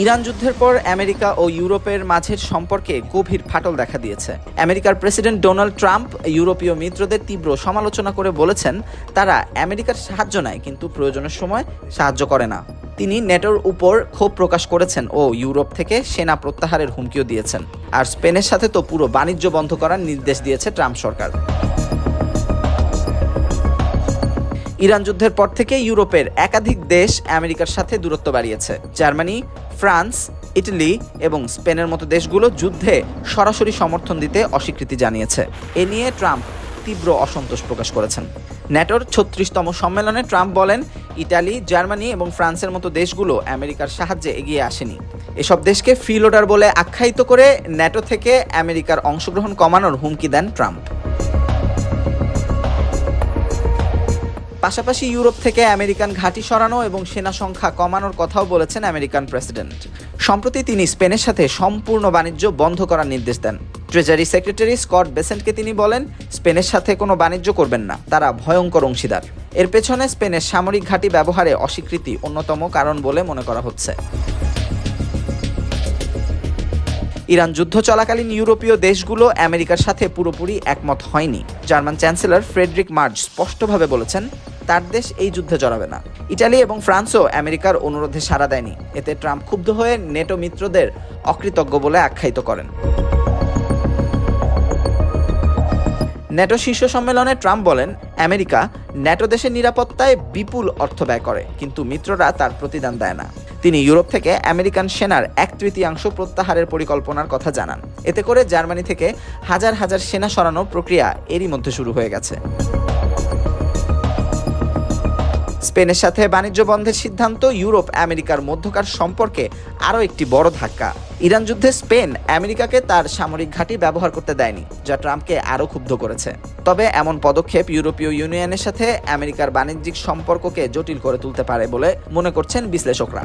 Iran যুদ্ধের পর America ও ইউরোপের মাঝের সম্পর্কে গভীর ফাটল দেখা দিয়েছে। আমেরিকার প্রেসিডেন্ট ডোনাল্ড ট্রাম্প ইউরোপীয় মিত্রদের তীব্র সমালোচনা করে বলেছেন, তারা আমেরিকার সাহায্য নেয় কিন্তু প্রয়োজনের সময় সাহায্য করে না। তিনি নেটোর উপর ক্ষোভ প্রকাশ করেছেন ও ইউরোপ থেকে সেনা প্রত্যাহারের হুমকিও দিয়েছেন। আর স্পেনের সাথে তো পুরো বাণিজ্য বন্ধ করার নির্দেশ দিয়েছে ট্রাম্প সরকার। ইরান যুদ্ধের পর থেকে ইউরোপের একাধিক দেশ আমেরিকার সাথে দূরত্ব বাড়িয়েছে। জার্মানি, ফ্রান্স, ইটালি এবং স্পেনের মতো দেশগুলো যুদ্ধে সরাসরি সমর্থন দিতে অস্বীকৃতি জানিয়েছে। এ নিয়ে ট্রাম্প তীব্র অসন্তোষ প্রকাশ করেছেন। ন্যাটোর ৩৬তম সম্মেলনে ট্রাম্প বলেন, ইটালি, জার্মানি এবং ফ্রান্সের মতো দেশগুলো আমেরিকার সাহায্যে এগিয়ে আসেনি। এসব দেশকে ফ্রিলোডার বলে আখ্যায়িত করে ন্যাটো থেকে আমেরিকার অংশগ্রহণ কমানোর হুমকি দেন ট্রাম্প। পাশাপাশি ইউরোপ থেকে আমেরিকান ঘাঁটি সরানো এবং সেনা সংখ্যা কমানোর কথাও বলেছেন আমেরিকান প্রেসিডেন্ট। সম্প্রতি তিনি স্পেনের সাথে সম্পূর্ণ বাণিজ্য বন্ধ করার নির্দেশ দেন। ট্রেজারি সেক্রেটারি স্কট বেসেন্টকে তিনি বলেন, স্পেনের সাথে কোনো বাণিজ্য করবেন না, তারা ভয়ঙ্কর অংশীদার। এর পেছনে স্পেনের সামরিক ঘাঁটি ব্যবহারে অস্বীকৃতি অন্যতম কারণ বলে মনে করা হচ্ছে। ইরান যুদ্ধ চলাকালীন ইউরোপীয় দেশগুলো আমেরিকার সাথে পুরোপুরি একমত হয়নি। জার্মান চ্যান্সেলর ফ্রেডরিক মার্জ স্পষ্টভাবে বলেছেন, তার দেশ এই যুদ্ধে জড়াবে না। ইটালি এবং ফ্রান্সও আমেরিকার অনুরোধে সাড়া দেয়নি। এতে ট্রাম্প ক্ষুব্ধ হয়ে নেটো মিত্রদের অকৃতজ্ঞ বলে আখ্যায়িত করেন। ন্যাটো শীর্ষ সম্মেলনে ট্রাম্প বলেন, আমেরিকা ন্যাটো দেশের নিরাপত্তায় বিপুল অর্থ ব্যয় করে, কিন্তু মিত্ররা তার প্রতিদান দেয় না। তিনি ইউরোপ থেকে আমেরিকান সেনার 1/3 প্রত্যাহারের পরিকল্পনার কথা জানান। এতে করে জার্মানি থেকে হাজার হাজার সেনা সরানোর প্রক্রিয়া এরই মধ্যে শুরু হয়ে গেছে। স্পেনের সাথে বাণিজ্য বন্ধের সিদ্ধান্ত ইউরোপ আমেরিকার মধ্যকার সম্পর্কে আরও একটি বড় ধাক্কা। ইরান যুদ্ধে স্পেন আমেরিকাকে তার সামরিক ঘাঁটি ব্যবহার করতে দেয়নি, যা ট্রাম্পকে আরও ক্ষুব্ধ করেছে। তবে এমন পদক্ষেপ ইউরোপীয় ইউনিয়নের সাথে আমেরিকার বাণিজ্যিক সম্পর্ককে জটিল করে তুলতে পারে বলে মনে করছেন বিশ্লেষকরা।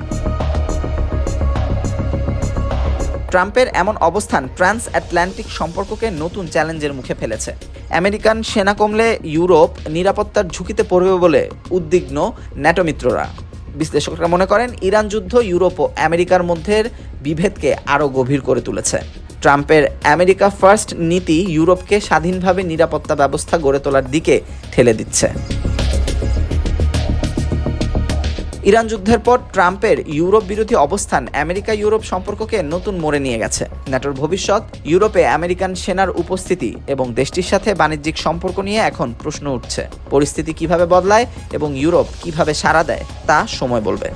ট্রাম্পের এমন অবস্থান ট্রান্স আটলান্টিক সম্পর্ককে নতুন চ্যালেঞ্জের মুখে ফেলেছে। আমেরিকান সেনা কমলে ইউরোপ নিরাপত্তার ঝুঁকিতে পড়বে বলে উদ্বিগ্ন ন্যাটো মিত্ররা। বিশ্লেষকরা মনে করেন, ইরান যুদ্ধ ইউরোপ ও আমেরিকার মধ্যের বিভেদকে আরও গভীর করে তুলেছে। ট্রাম্পের আমেরিকা ফার্স্ট নীতি ইউরোপকে স্বাধীনভাবে নিরাপত্তা ব্যবস্থা গড়ে তোলার দিকে ঠেলে দিচ্ছে। ইরান যুদ্ধের পর ট্রাম্পের ইউরোপ বিরোধী অবস্থান আমেরিকা ইউরোপ সম্পর্ককে নতুন মোড়ে নিয়ে গেছে। ন্যাটোর ভবিষ্যৎ, ইউরোপে আমেরিকান সেনার উপস্থিতি এবং দেশটির সাথে বাণিজ্যিক সম্পর্ক নিয়ে এখন প্রশ্ন উঠছে। পরিস্থিতি কিভাবে বদলায় এবং ইউরোপ কিভাবে সাড়া দেয় তা সময় বলবে।